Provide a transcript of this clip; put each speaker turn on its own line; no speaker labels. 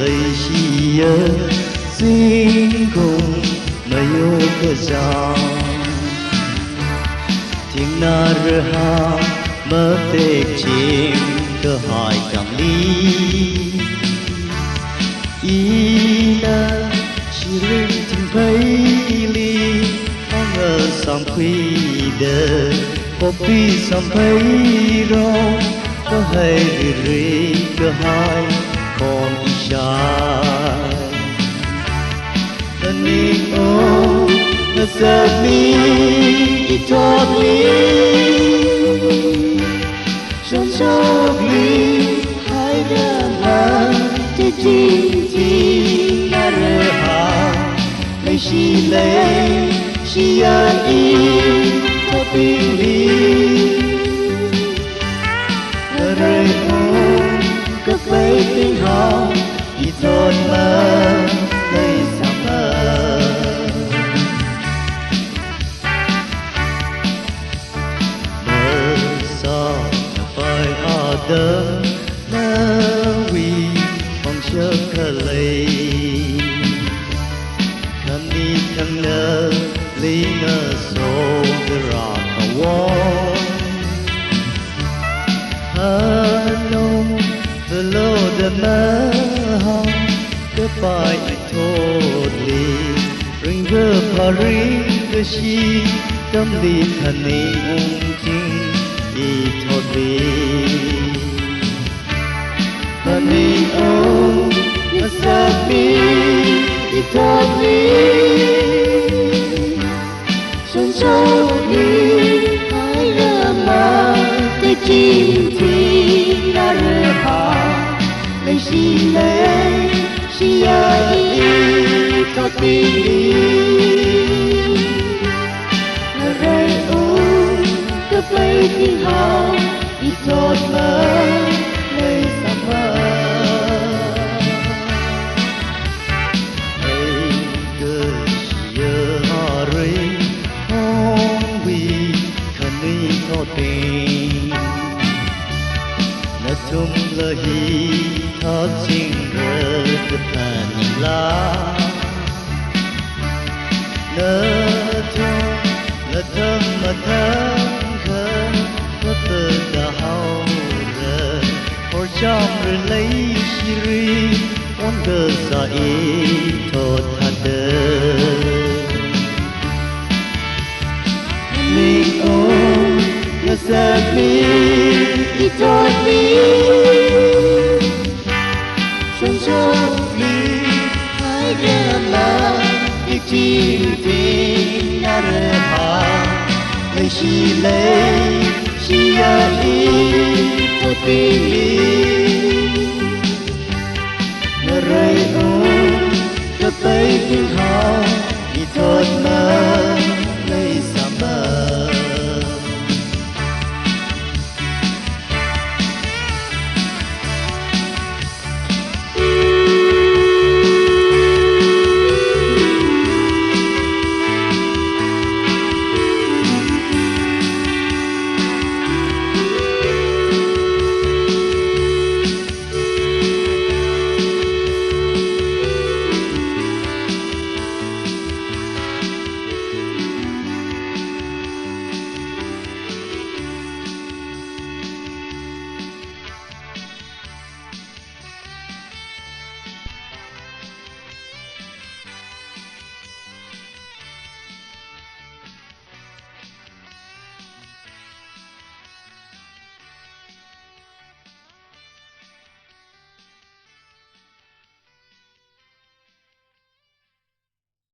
泪喜儿星空没有可想，听那日哈么的情的海港里，一那是人听配里，望儿上配的，不必上配容，不还日日个海。còn trai thân mình ôm nó giờ mi ít cho mi trong giấc mi hai đứa mà thế chi na rơi hà lấy xì an ý cho tình đi rơi ôm cực lấy tình hồng ít thôn mơ nơi xa mơ mơ sao phải ở đớn mơ vì phong chớ khờ lây khăn đi khăn nơ lý ngơ số ra cả vốn the Lord the Maha goodbye totally ring the paring the she tâm đi thân ni ung kinh totally thân ni ung nasabi totally sân sâu đi hai đứa mà tới chim thì na rơi hà lấy xì ai cho tình rơi ôm cứ bay tiếng hò ít thốt mơ nơi xa mơ hey cứ giờ họ rơi hông vì khăn đi cho tình tum lahi tháp sinh rơ cực hàn la nơ thơm mà thơm khơ có từ cả hậu rơ hồi trong rồi lấy shiri ôn cơ sa ý thốt hạt đơ mình ôm nó sẽ đi ít thôi đi sân sâu đi hai đứa mà ít chim thì na rơi hà lấy xì ai cho tình